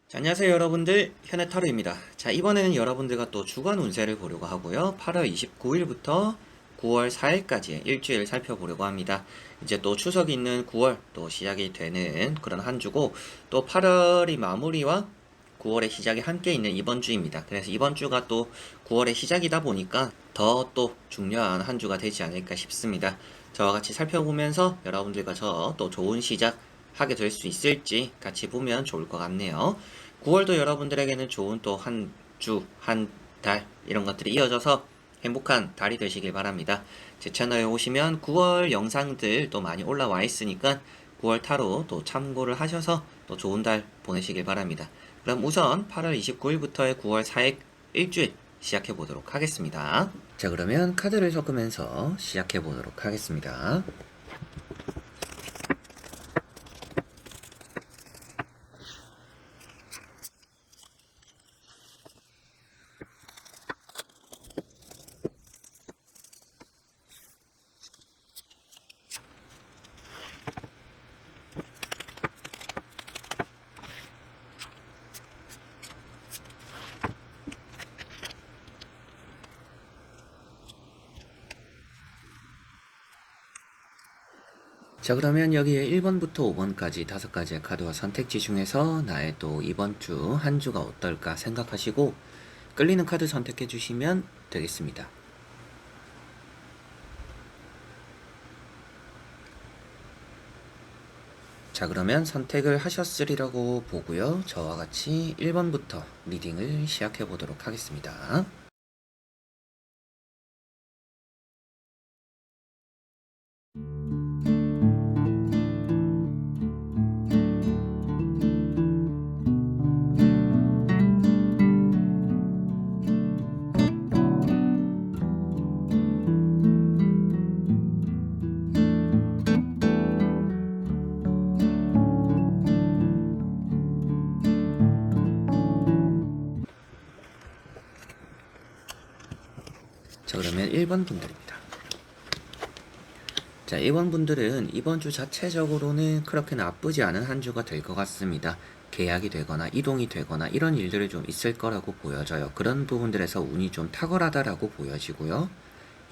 자, 안녕하세요 여러분들, 현해타로입니다. 자, 이번에는 여러분들과 또 주간 운세를 보려고 하고요. 8월 29일부터 9월 4일까지 일주일 살펴보려고 합니다. 이제 또 추석이 있는 9월 또 시작이 되는 그런 한 주고, 또 8월이 마무리와 9월의 시작이 함께 있는 이번 주입니다. 그래서 이번 주가 또 9월의 시작이다 보니까 더 또 중요한 한 주가 되지 않을까 싶습니다. 저와 같이 살펴보면서 여러분들과 저 또 좋은 시작 하게 될 수 있을지 같이 보면 좋을 것 같네요. 9월도 여러분들에게는 좋은 또 한 주, 한 달, 이런 것들이 이어져서 행복한 달이 되시길 바랍니다. 제 채널에 오시면 9월 영상들 또 많이 올라와 있으니까 9월 타로 또 참고를 하셔서 또 좋은 달 보내시길 바랍니다. 그럼 우선 8월 29일부터의 9월 4일 일주일 시작해 보도록 하겠습니다. 자, 그러면 카드를 섞으면서 시작해 보도록 하겠습니다. 자, 그러면 여기에 1번부터 5번까지 5가지의 카드와 선택지 중에서 나의 또 이번 주 한 주가 어떨까 생각하시고 끌리는 카드 선택해 주시면 되겠습니다. 자, 그러면 선택을 하셨으리라고 보고요. 저와 같이 1번부터 리딩을 시작해 보도록 하겠습니다. 자, 그러면 1번 분들입니다. 자, 1번 분들은 이번 주 자체적으로는 그렇게 나쁘지 않은 한 주가 될 것 같습니다. 계약이 되거나 이동이 되거나 이런 일들이 좀 있을 거라고 보여져요. 그런 부분들에서 운이 좀 탁월하다라고 보여지고요.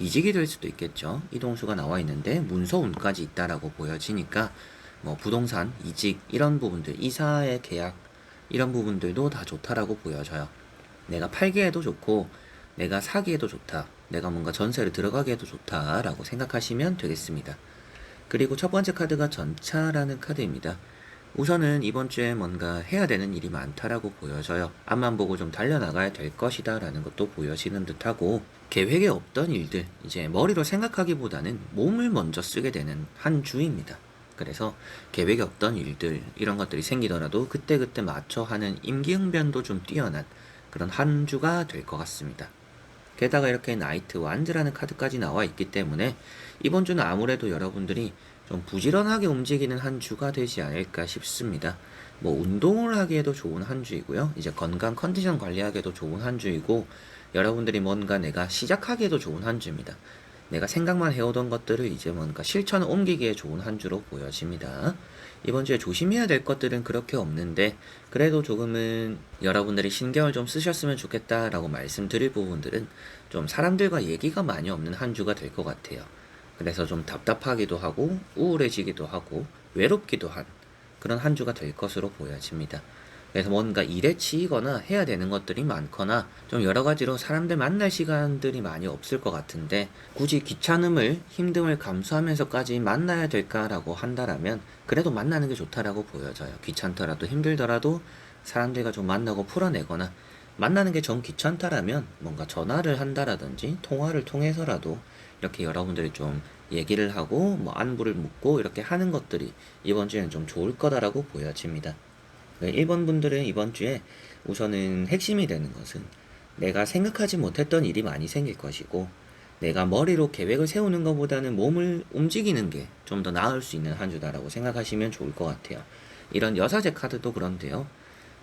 이직이 될 수도 있겠죠. 이동수가 나와 있는데 문서운까지 있다라고 보여지니까 뭐 부동산, 이직 이런 부분들, 이사의 계약 이런 부분들도 다 좋다라고 보여져요. 내가 팔기에도 좋고 내가 사기에도 좋다. 내가 뭔가 전세를 들어가기에도 좋다라고 생각하시면 되겠습니다. 그리고 첫 번째 카드가 전차라는 카드입니다. 우선은 이번 주에 뭔가 해야 되는 일이 많다라고 보여져요. 앞만 보고 좀 달려나가야 될 것이다 라는 것도 보여지는 듯하고, 계획에 없던 일들, 이제 머리로 생각하기보다는 몸을 먼저 쓰게 되는 한 주입니다. 그래서 계획에 없던 일들, 이런 것들이 생기더라도 그때그때 맞춰 하는 임기응변도 좀 뛰어난 그런 한 주가 될 것 같습니다. 게다가 이렇게 나이트 완즈라는 카드까지 나와 있기 때문에 이번 주는 아무래도 여러분들이 좀 부지런하게 움직이는 한 주가 되지 않을까 싶습니다. 뭐 운동을 하기에도 좋은 한 주이고요. 이제 건강 컨디션 관리하기에도 좋은 한 주이고, 여러분들이 뭔가 내가 시작하기에도 좋은 한 주입니다. 내가 생각만 해오던 것들을 이제 뭔가 실천을 옮기기에 좋은 한 주로 보여집니다. 이번 주에 조심해야 될 것들은 그렇게 없는데, 그래도 조금은 여러분들이 신경을 좀 쓰셨으면 좋겠다라고 말씀드릴 부분들은 좀 사람들과 얘기가 많이 없는 한 주가 될 것 같아요. 그래서 좀 답답하기도 하고 우울해지기도 하고 외롭기도 한 그런 한 주가 될 것으로 보여집니다. 그래서 뭔가 일에 치이거나 해야 되는 것들이 많거나 좀 여러 가지로 사람들 만날 시간들이 많이 없을 것 같은데, 굳이 귀찮음을, 힘듦을 감수하면서까지 만나야 될까라고 한다라면 그래도 만나는 게 좋다라고 보여져요. 귀찮더라도 힘들더라도 사람들과 좀 만나고 풀어내거나, 만나는 게 정 귀찮다라면 뭔가 전화를 한다라든지 통화를 통해서라도 이렇게 여러분들이 좀 얘기를 하고 뭐 안부를 묻고 이렇게 하는 것들이 이번 주에는 좀 좋을 거다라고 보여집니다. 1번 분들은 이번 주에 우선은 핵심이 되는 것은 내가 생각하지 못했던 일이 많이 생길 것이고, 내가 머리로 계획을 세우는 것보다는 몸을 움직이는 게 좀 더 나을 수 있는 한 주다라고 생각하시면 좋을 것 같아요. 이런 여사제 카드도 그런데요.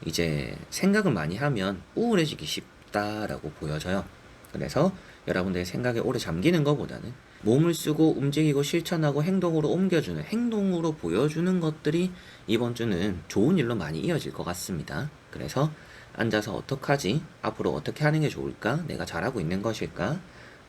이제 생각을 많이 하면 우울해지기 쉽다라고 보여져요. 그래서 여러분들의 생각에 오래 잠기는 것보다는 몸을 쓰고 움직이고 실천하고 행동으로 옮겨주는, 행동으로 보여주는 것들이 이번 주는 좋은 일로 많이 이어질 것 같습니다. 그래서 앉아서 어떡하지? 앞으로 어떻게 하는 게 좋을까? 내가 잘하고 있는 것일까?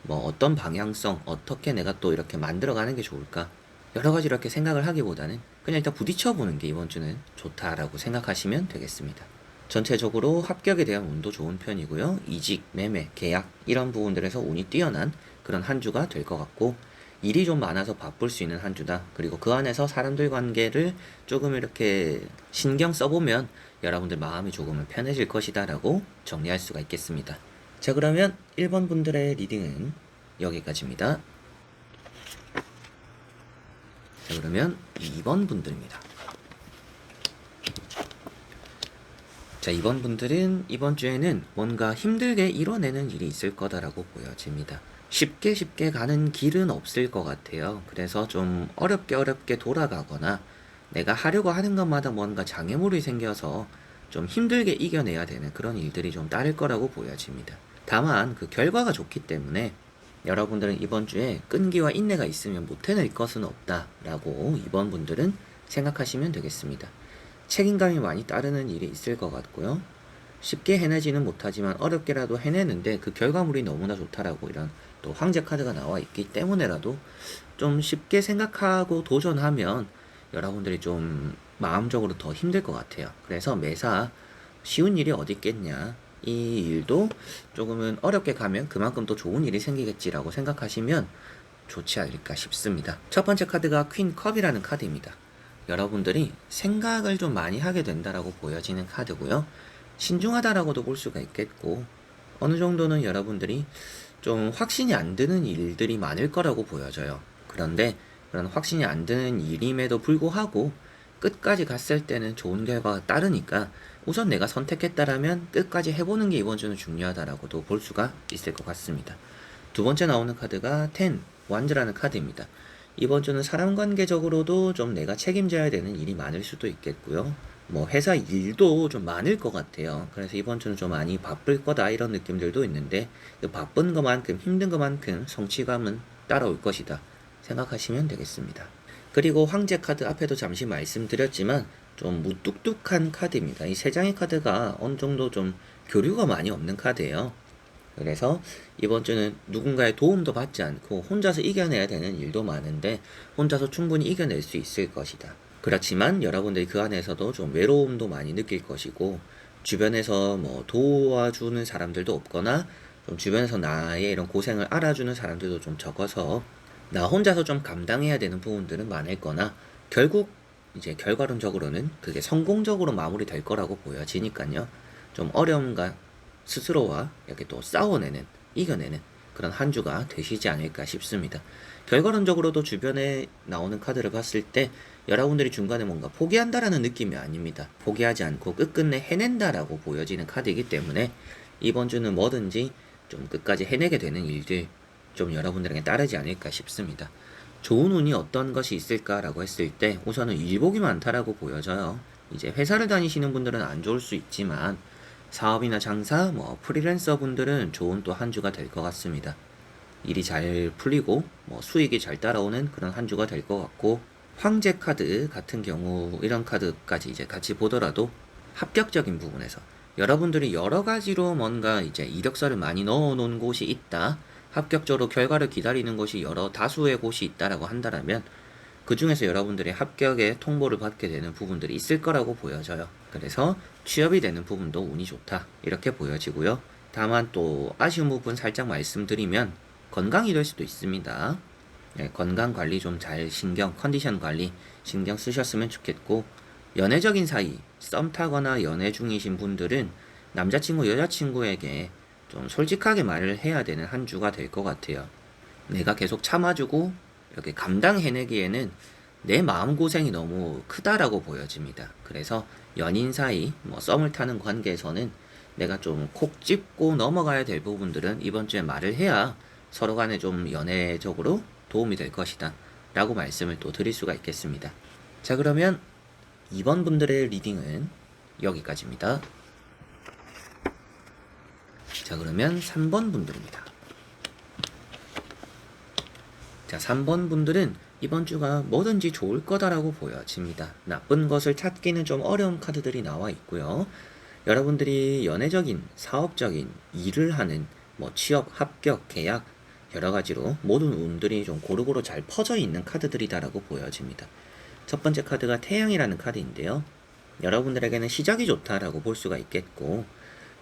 뭐 어떤 방향성, 어떻게 내가 또 이렇게 만들어가는 게 좋을까? 여러 가지 이렇게 생각을 하기보다는 그냥 일단 부딪혀보는 게 이번 주는 좋다라고 생각하시면 되겠습니다. 전체적으로 합격에 대한 운도 좋은 편이고요. 이직, 매매, 계약 이런 부분들에서 운이 뛰어난 그런 한 주가 될 것 같고, 일이 좀 많아서 바쁠 수 있는 한 주다. 그리고 그 안에서 사람들 관계를 조금 이렇게 신경 써보면 여러분들 마음이 조금은 편해질 것이다 라고 정리할 수가 있겠습니다. 자, 그러면 1번 분들의 리딩은 여기까지입니다. 자, 그러면 2번 분들입니다. 자, 2번 분들은 이번 주에는 뭔가 힘들게 이뤄내는 일이 있을 거다라고 보여집니다. 쉽게 가는 길은 없을 것 같아요. 그래서 좀 어렵게 돌아가거나 내가 하려고 하는 것마다 뭔가 장애물이 생겨서 좀 힘들게 이겨내야 되는 그런 일들이 좀 따를 거라고 보여집니다. 다만 그 결과가 좋기 때문에 여러분들은 이번 주에 끈기와 인내가 있으면 못 해낼 것은 없다라고 이번 분들은 생각하시면 되겠습니다. 책임감이 많이 따르는 일이 있을 것 같고요. 쉽게 해내지는 못하지만 어렵게라도 해내는데 그 결과물이 너무나 좋다라고 이런 또 황제 카드가 나와 있기 때문에라도 좀 쉽게 생각하고 도전하면 여러분들이 좀 마음적으로 더 힘들 것 같아요. 그래서 매사 쉬운 일이 어디 있겠냐, 이 일도 조금은 어렵게 가면 그만큼 또 좋은 일이 생기겠지라고 생각하시면 좋지 않을까 싶습니다. 첫 번째 카드가 퀸 컵이라는 카드입니다. 여러분들이 생각을 좀 많이 하게 된다라고 보여지는 카드고요. 신중하다라고도 볼 수가 있겠고, 어느 정도는 여러분들이 좀 확신이 안 드는 일들이 많을 거라고 보여져요. 그런데 그런 확신이 안 드는 일임에도 불구하고 끝까지 갔을 때는 좋은 결과가 따르니까 우선 내가 선택했다라면 끝까지 해보는 게 이번 주는 중요하다라고도 볼 수가 있을 것 같습니다. 두 번째 나오는 카드가 10 완즈라는 카드입니다. 이번 주는 사람 관계적으로도 좀 내가 책임져야 되는 일이 많을 수도 있겠고요. 뭐 회사 일도 좀 많을 것 같아요. 그래서 이번 주는 좀 많이 바쁠 거다 이런 느낌들도 있는데, 그 바쁜 것만큼 힘든 것만큼 성취감은 따라올 것이다 생각하시면 되겠습니다. 그리고 황제 카드 앞에도 잠시 말씀드렸지만 좀 무뚝뚝한 카드입니다. 이 세 장의 카드가 어느 정도 좀 교류가 많이 없는 카드예요. 그래서 이번 주는 누군가의 도움도 받지 않고 혼자서 이겨내야 되는 일도 많은데 혼자서 충분히 이겨낼 수 있을 것이다. 그렇지만 여러분들이 그 안에서도 좀 외로움도 많이 느낄 것이고, 주변에서 뭐 도와주는 사람들도 없거나 좀 주변에서 나의 이런 고생을 알아주는 사람들도 좀 적어서 나 혼자서 좀 감당해야 되는 부분들은 많을 거나, 결국 이제 결과론적으로는 그게 성공적으로 마무리될 거라고 보여지니까요. 좀 어려움과 스스로와 이렇게 또 싸워내는, 이겨내는 그런 한 주가 되시지 않을까 싶습니다. 결과론적으로도 주변에 나오는 카드를 봤을 때 여러분들이 중간에 뭔가 포기한다라는 느낌이 아닙니다. 포기하지 않고 끝끝내 해낸다라고 보여지는 카드이기 때문에 이번 주는 뭐든지 좀 끝까지 해내게 되는 일들 좀 여러분들에게 따르지 않을까 싶습니다. 좋은 운이 어떤 것이 있을까라고 했을 때 우선은 일복이 많다라고 보여져요. 이제 회사를 다니시는 분들은 안 좋을 수 있지만 사업이나 장사, 뭐 프리랜서 분들은 좋은 또 한 주가 될 것 같습니다. 일이 잘 풀리고 뭐 수익이 잘 따라오는 그런 한 주가 될 것 같고, 황제 카드 같은 경우 이런 카드까지 이제 같이 보더라도 합격적인 부분에서 여러분들이 여러 가지로 뭔가 이제 이력서를 많이 넣어 놓은 곳이 있다, 합격적으로 결과를 기다리는 곳이 여러 다수의 곳이 있다라고 한다면 그 중에서 여러분들이 합격의 통보를 받게 되는 부분들이 있을 거라고 보여져요. 그래서 취업이 되는 부분도 운이 좋다 이렇게 보여지고요. 다만 또 아쉬운 부분 살짝 말씀드리면 건강이 될 수도 있습니다. 네, 건강 관리 좀 잘 컨디션 관리 신경 쓰셨으면 좋겠고, 연애적인 사이, 썸 타거나 연애 중이신 분들은 남자친구, 여자친구에게 좀 솔직하게 말을 해야 되는 한 주가 될 것 같아요. 내가 계속 참아주고 이렇게 감당해내기에는 내 마음고생이 너무 크다라고 보여집니다. 그래서 연인 사이, 뭐 썸을 타는 관계에서는 내가 좀 콕 찝고 넘어가야 될 부분들은 이번 주에 말을 해야 서로 간에 좀 연애적으로 도움이 될 것이다 라고 말씀을 또 드릴 수가 있겠습니다. 자, 그러면 2번 분들의 리딩은 여기까지입니다. 자, 그러면 3번 분들입니다. 자, 3번 분들은 이번 주가 뭐든지 좋을 거다라고 보여집니다. 나쁜 것을 찾기는 좀 어려운 카드들이 나와 있고요. 여러분들이 연애적인, 사업적인, 일을 하는, 뭐 취업, 합격, 계약, 여러 가지로 모든 운들이 좀 고루고루 잘 퍼져 있는 카드들이다라고 보여집니다. 첫 번째 카드가 태양이라는 카드인데요. 여러분들에게는 시작이 좋다라고 볼 수가 있겠고,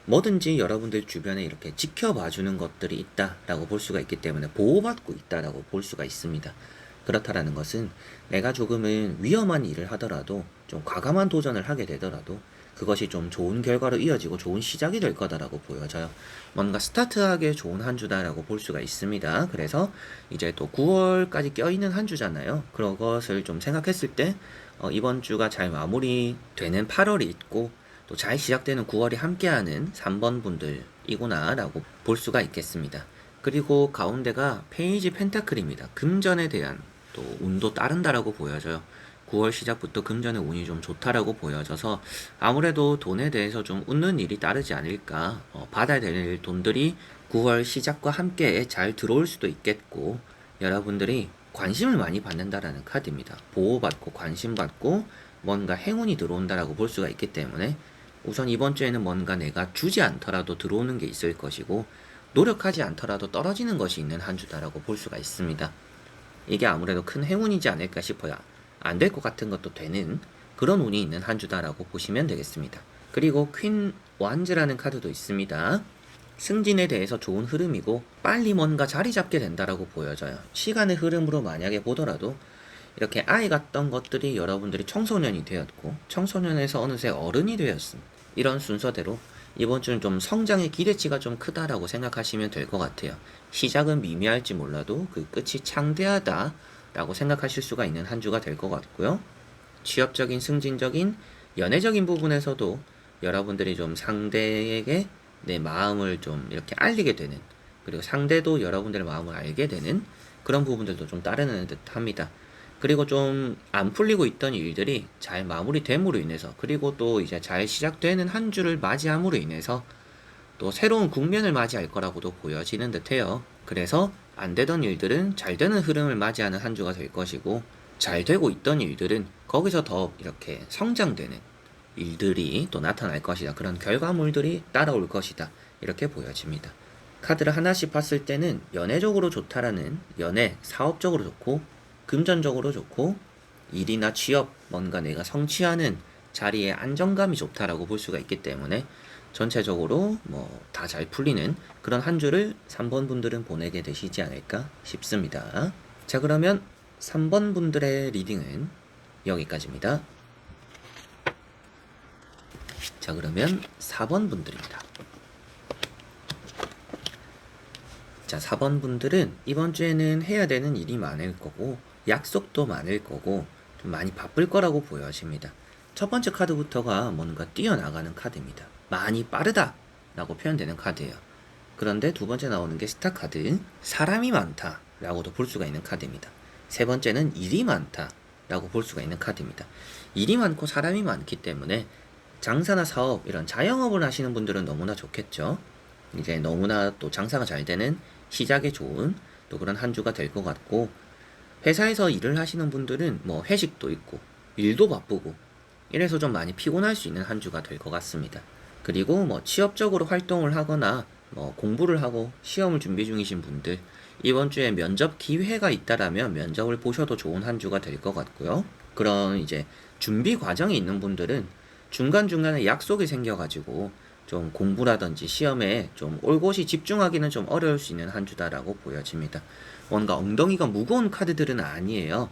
뭐든지 여러분들 주변에 이렇게 지켜봐주는 것들이 있다라고 볼 수가 있기 때문에 보호받고 있다라고 볼 수가 있습니다. 그렇다라는 것은 내가 조금은 위험한 일을 하더라도 좀 과감한 도전을 하게 되더라도 그것이 좀 좋은 결과로 이어지고 좋은 시작이 될 거다라고 보여져요. 뭔가 스타트하게 좋은 한 주다라고 볼 수가 있습니다. 그래서 이제 또 9월까지 껴있는 한 주잖아요. 그런 것을 좀 생각했을 때 이번 주가 잘 마무리되는 8월이 있고 또 잘 시작되는 9월이 함께하는 3번 분들이구나 라고 볼 수가 있겠습니다. 그리고 가운데가 페이지 펜타클입니다. 금전에 대한 또 운도 따른다라고 보여져요. 9월 시작부터 금전의 운이 좀 좋다라고 보여져서 아무래도 돈에 대해서 좀 웃는 일이 따르지 않을까. 받아야 될 돈들이 9월 시작과 함께 잘 들어올 수도 있겠고, 여러분들이 관심을 많이 받는다라는 카드입니다. 보호받고 관심받고 뭔가 행운이 들어온다라고 볼 수가 있기 때문에 우선 이번 주에는 뭔가 내가 주지 않더라도 들어오는 게 있을 것이고, 노력하지 않더라도 떨어지는 것이 있는 한 주다라고 볼 수가 있습니다. 이게 아무래도 큰 행운이지 않을까 싶어요. 안 될 것 같은 것도 되는 그런 운이 있는 한 주다라고 보시면 되겠습니다. 그리고 퀸 완즈라는 카드도 있습니다. 승진에 대해서 좋은 흐름이고 빨리 뭔가 자리 잡게 된다라고 보여져요. 시간의 흐름으로 만약에 보더라도 이렇게 아이 같던 것들이 여러분들이 청소년이 되었고 청소년에서 어느새 어른이 되었습니다. 이런 순서대로 이번 주는 좀 성장의 기대치가 좀 크다라고 생각하시면 될 것 같아요. 시작은 미미할지 몰라도 그 끝이 창대하다라고 생각하실 수가 있는 한 주가 될 것 같고요. 취업적인, 승진적인, 연애적인 부분에서도 여러분들이 좀 상대에게 내 마음을 좀 이렇게 알리게 되는, 그리고 상대도 여러분들의 마음을 알게 되는 그런 부분들도 좀 따르는 듯 합니다. 그리고 좀 안 풀리고 있던 일들이 잘 마무리됨으로 인해서, 그리고 또 이제 잘 시작되는 한 주를 맞이함으로 인해서 또 새로운 국면을 맞이할 거라고도 보여지는 듯해요. 그래서 안 되던 일들은 잘 되는 흐름을 맞이하는 한 주가 될 것이고, 잘 되고 있던 일들은 거기서 더 이렇게 성장되는 일들이 또 나타날 것이다. 그런 결과물들이 따라올 것이다. 이렇게 보여집니다. 카드를 하나씩 봤을 때는 연애적으로 좋다라는, 연애, 사업적으로 좋고 금전적으로 좋고 일이나 취업, 뭔가 내가 성취하는 자리에 안정감이 좋다라고 볼 수가 있기 때문에 전체적으로 뭐 다 잘 풀리는 그런 한 주를 3번 분들은 보내게 되시지 않을까 싶습니다. 자, 그러면 3번 분들의 리딩은 여기까지입니다. 자, 그러면 4번 분들입니다. 자, 4번 분들은 이번 주에는 해야 되는 일이 많을 거고 약속도 많을 거고 좀 많이 바쁠 거라고 보여집니다. 첫 번째 카드부터가 뭔가 뛰어나가는 카드입니다. 많이 빠르다 라고 표현되는 카드예요. 그런데 두 번째 나오는 게 스타 카드, 사람이 많다 라고도 볼 수가 있는 카드입니다. 세 번째는 일이 많다 라고 볼 수가 있는 카드입니다. 일이 많고 사람이 많기 때문에 장사나 사업, 이런 자영업을 하시는 분들은 너무나 좋겠죠. 이제 너무나 또 장사가 잘 되는, 시작에 좋은 또 그런 한 주가 될 것 같고, 회사에서 일을 하시는 분들은 뭐 회식도 있고 일도 바쁘고 이래서 좀 많이 피곤할 수 있는 한 주가 될 것 같습니다. 그리고 뭐 취업적으로 활동을 하거나 뭐 공부를 하고 시험을 준비 중이신 분들, 이번 주에 면접 기회가 있다라면 면접을 보셔도 좋은 한 주가 될 것 같고요. 그런 이제 준비 과정에 있는 분들은 중간중간에 약속이 생겨가지고 좀 공부라든지 시험에 좀 올곧이 집중하기는 좀 어려울 수 있는 한 주다라고 보여집니다. 뭔가 엉덩이가 무거운 카드들은 아니에요.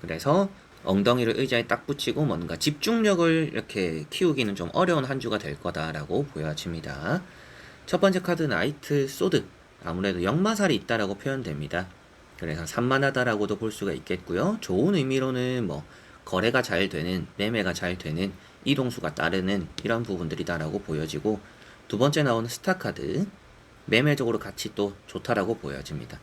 그래서 엉덩이를 의자에 딱 붙이고 뭔가 집중력을 이렇게 키우기는 좀 어려운 한 주가 될 거다라고 보여집니다. 첫 번째 카드 나이트 소드, 아무래도 역마살이 있다라고 표현됩니다. 그래서 산만하다라고도 볼 수가 있겠고요. 좋은 의미로는 뭐 거래가 잘 되는, 매매가 잘 되는, 이동수가 따르는 이런 부분들이다라고 보여지고, 두 번째 나오는 스타 카드, 매매적으로 같이 또 좋다라고 보여집니다.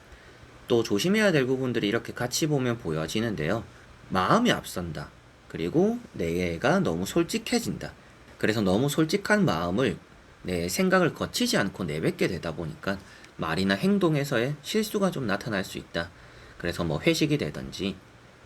또 조심해야 될 부분들이 이렇게 같이 보면 보여지는데요. 마음이 앞선다. 그리고 내가 너무 솔직해진다. 그래서 너무 솔직한 마음을 내 생각을 거치지 않고 내뱉게 되다 보니까 말이나 행동에서의 실수가 좀 나타날 수 있다. 그래서 뭐 회식이 되든지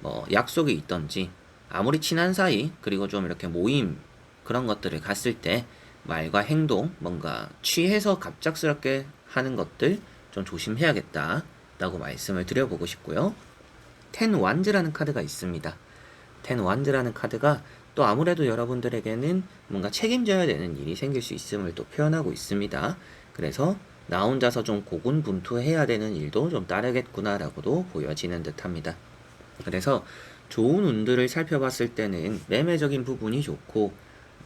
뭐 약속이 있든지 아무리 친한 사이, 그리고 좀 이렇게 모임 그런 것들을 갔을 때 말과 행동, 뭔가 취해서 갑작스럽게 하는 것들 좀 조심해야겠다 라고 말씀을 드려보고 싶고요. 텐 완즈라는 카드가 있습니다. 텐 완즈라는 카드가 또 아무래도 여러분들에게는 뭔가 책임져야 되는 일이 생길 수 있음을 또 표현하고 있습니다. 그래서 나 혼자서 좀 고군분투해야 되는 일도 좀 따르겠구나 라고도 보여지는 듯 합니다. 그래서 좋은 운들을 살펴봤을 때는 매매적인 부분이 좋고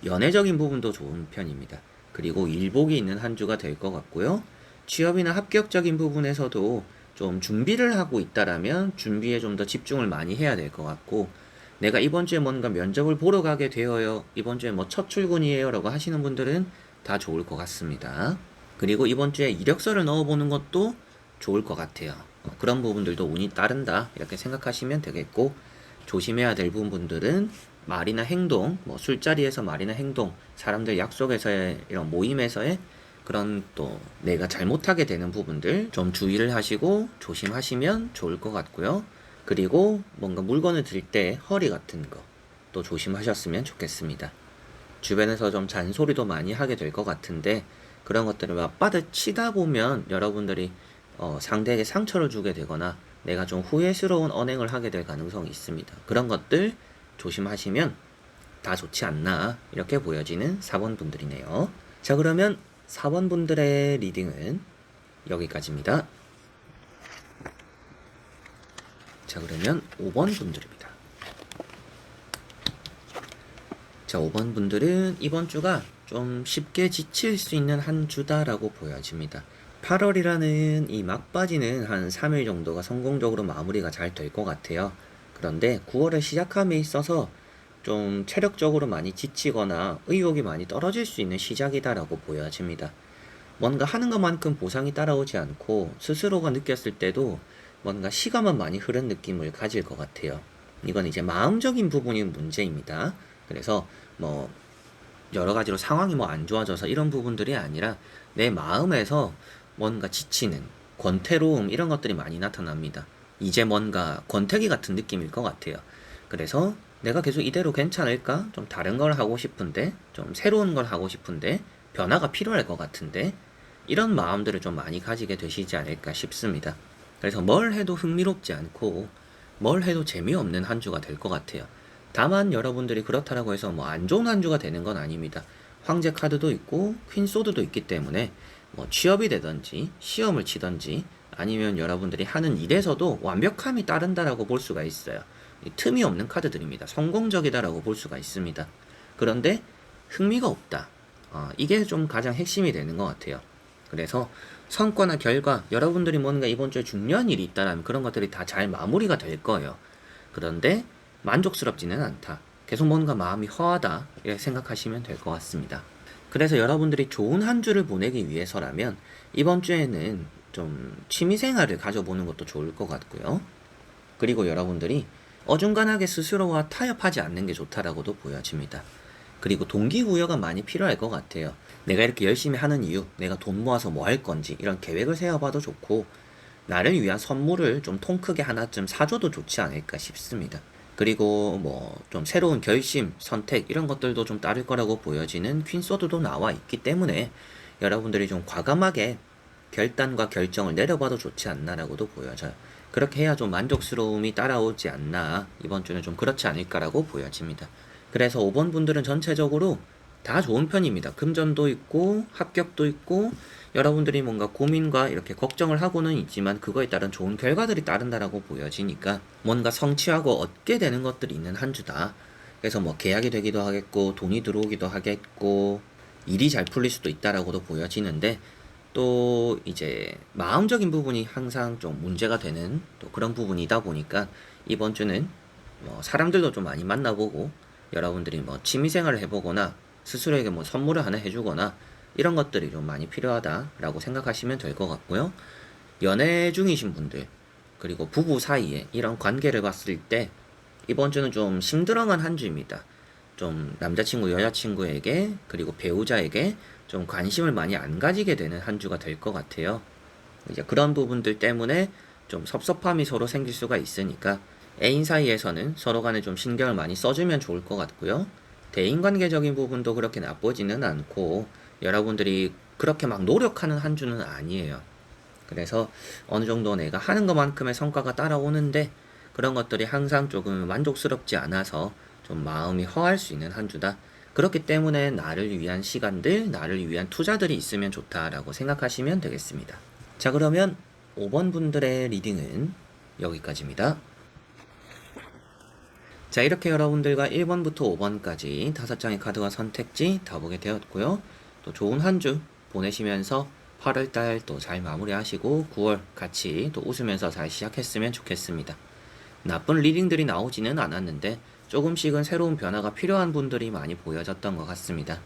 연애적인 부분도 좋은 편입니다. 그리고 일복이 있는 한 주가 될 것 같고요. 취업이나 합격적인 부분에서도 좀 준비를 하고 있다라면 준비에 좀 더 집중을 많이 해야 될 것 같고, 내가 이번 주에 뭔가 면접을 보러 가게 되어요, 이번 주에 뭐 첫 출근이에요 라고 하시는 분들은 다 좋을 것 같습니다. 그리고 이번 주에 이력서를 넣어보는 것도 좋을 것 같아요. 그런 부분들도 운이 따른다 이렇게 생각하시면 되겠고, 조심해야 될 부분들은 말이나 행동, 뭐 술자리에서 말이나 행동, 사람들 약속에서의 이런 모임에서의 그런 또 내가 잘못하게 되는 부분들 좀 주의를 하시고 조심하시면 좋을 것 같고요. 그리고 뭔가 물건을 들 때 허리 같은 거 또 조심하셨으면 좋겠습니다. 주변에서 좀 잔소리도 많이 하게 될 것 같은데, 그런 것들을 맞받아 치다 보면 여러분들이 상대에게 상처를 주게 되거나 내가 좀 후회스러운 언행을 하게 될 가능성이 있습니다. 그런 것들 조심하시면 다 좋지 않나 이렇게 보여지는 4번 분들이네요. 자, 그러면 4번 분들의 리딩은 여기까지입니다. 자, 그러면 5번 분들입니다. 자, 5번 분들은 이번 주가 좀 쉽게 지칠 수 있는 한 주다라고 보여집니다. 8월이라는 이 막바지는 한 3일 정도가 성공적으로 마무리가 잘 될 것 같아요. 그런데 9월의 시작함에 있어서 좀 체력적으로 많이 지치거나 의욕이 많이 떨어질 수 있는 시작이다라고 보여집니다. 뭔가 하는 것만큼 보상이 따라오지 않고 스스로가 느꼈을 때도 뭔가 시간만 많이 흐른 느낌을 가질 것 같아요. 이건 이제 마음적인 부분이 문제입니다. 그래서 뭐 여러 가지로 상황이 뭐 안 좋아져서 이런 부분들이 아니라 내 마음에서 뭔가 지치는 권태로움 이런 것들이 많이 나타납니다. 이제 뭔가 권태기 같은 느낌일 것 같아요. 그래서 내가 계속 이대로 괜찮을까? 좀 다른 걸 하고 싶은데, 좀 새로운 걸 하고 싶은데, 변화가 필요할 것 같은데, 이런 마음들을 좀 많이 가지게 되시지 않을까 싶습니다. 그래서 뭘 해도 흥미롭지 않고 뭘 해도 재미없는 한 주가 될 것 같아요. 다만 여러분들이 그렇다라고 해서 뭐 안 좋은 한 주가 되는 건 아닙니다. 황제 카드도 있고 퀸 소드도 있기 때문에 뭐 취업이 되든지 시험을 치든지 아니면 여러분들이 하는 일에서도 완벽함이 따른다라고 볼 수가 있어요. 틈이 없는 카드들입니다. 성공적이다라고 볼 수가 있습니다. 그런데 흥미가 없다. 이게 좀 가장 핵심이 되는 것 같아요. 그래서 성과나 결과, 여러분들이 뭔가 이번 주에 중요한 일이 있다라면 그런 것들이 다 잘 마무리가 될 거예요. 그런데 만족스럽지는 않다. 계속 뭔가 마음이 허하다. 이렇게 생각하시면 될 것 같습니다. 그래서 여러분들이 좋은 한 주를 보내기 위해서라면 이번 주에는 좀 취미생활을 가져보는 것도 좋을 것 같고요. 그리고 여러분들이 어중간하게 스스로와 타협하지 않는 게 좋다라고도 보여집니다. 그리고 동기부여가 많이 필요할 것 같아요. 내가 이렇게 열심히 하는 이유, 내가 돈 모아서 뭐 할 건지 이런 계획을 세워봐도 좋고, 나를 위한 선물을 좀 통 크게 하나쯤 사줘도 좋지 않을까 싶습니다. 그리고 뭐 좀 새로운 결심, 선택 이런 것들도 좀 따를 거라고 보여지는 퀸소드도 나와 있기 때문에 여러분들이 좀 과감하게 결단과 결정을 내려봐도 좋지 않나라고도 보여져요. 그렇게 해야 좀 만족스러움이 따라오지 않나, 이번 주는 좀 그렇지 않을까라고 보여집니다. 그래서 5번 분들은 전체적으로 다 좋은 편입니다. 금전도 있고 합격도 있고 여러분들이 뭔가 고민과 이렇게 걱정을 하고는 있지만 그거에 따른 좋은 결과들이 따른다라고 보여지니까 뭔가 성취하고 얻게 되는 것들이 있는 한 주다. 그래서 뭐 계약이 되기도 하겠고 돈이 들어오기도 하겠고 일이 잘 풀릴 수도 있다라고도 보여지는데, 또 이제 마음적인 부분이 항상 좀 문제가 되는 또 그런 부분이다 보니까 이번 주는 뭐 사람들도 좀 많이 만나보고 여러분들이 뭐 취미생활을 해보거나 스스로에게 뭐 선물을 하나 해주거나 이런 것들이 좀 많이 필요하다라고 생각하시면 될 것 같고요. 연애 중이신 분들, 그리고 부부 사이에 이런 관계를 봤을 때 이번 주는 좀 심드렁한 한 주입니다. 좀 남자친구, 여자친구에게 그리고 배우자에게 좀 관심을 많이 안 가지게 되는 한 주가 될 것 같아요. 이제 그런 부분들 때문에 좀 섭섭함이 서로 생길 수가 있으니까 애인 사이에서는 서로 간에 좀 신경을 많이 써주면 좋을 것 같고요. 대인관계적인 부분도 그렇게 나쁘지는 않고 여러분들이 그렇게 막 노력하는 한 주는 아니에요. 그래서 어느 정도 내가 하는 것만큼의 성과가 따라오는데 그런 것들이 항상 조금 만족스럽지 않아서 좀 마음이 허할 수 있는 한 주다. 그렇기 때문에 나를 위한 시간들, 나를 위한 투자들이 있으면 좋다라고 생각하시면 되겠습니다. 자, 그러면 5번 분들의 리딩은 여기까지입니다. 자, 이렇게 여러분들과 1번부터 5번까지 5장의 카드와 선택지 다 보게 되었고요. 또 좋은 한 주 보내시면서 8월달 또 잘 마무리하시고 9월 같이 또 웃으면서 잘 시작했으면 좋겠습니다. 나쁜 리딩들이 나오지는 않았는데 조금씩은 새로운 변화가 필요한 분들이 많이 보여졌던 것 같습니다.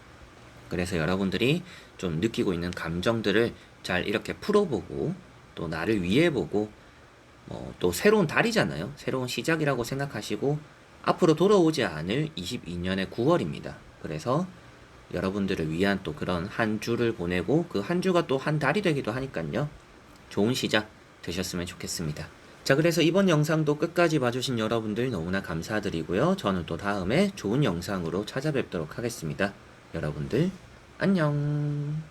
그래서 여러분들이 좀 느끼고 있는 감정들을 잘 이렇게 풀어보고 또 나를 위해 보고 또 새로운 달이잖아요. 새로운 시작이라고 생각하시고 앞으로 돌아오지 않을 22년의 9월입니다. 그래서 여러분들을 위한 또 그런 한 주를 보내고 그 한 주가 또 한 달이 되기도 하니까요. 좋은 시작 되셨으면 좋겠습니다. 자, 그래서 이번 영상도 끝까지 봐주신 여러분들 너무나 감사드리고요. 저는 또 다음에 좋은 영상으로 찾아뵙도록 하겠습니다. 여러분들 안녕.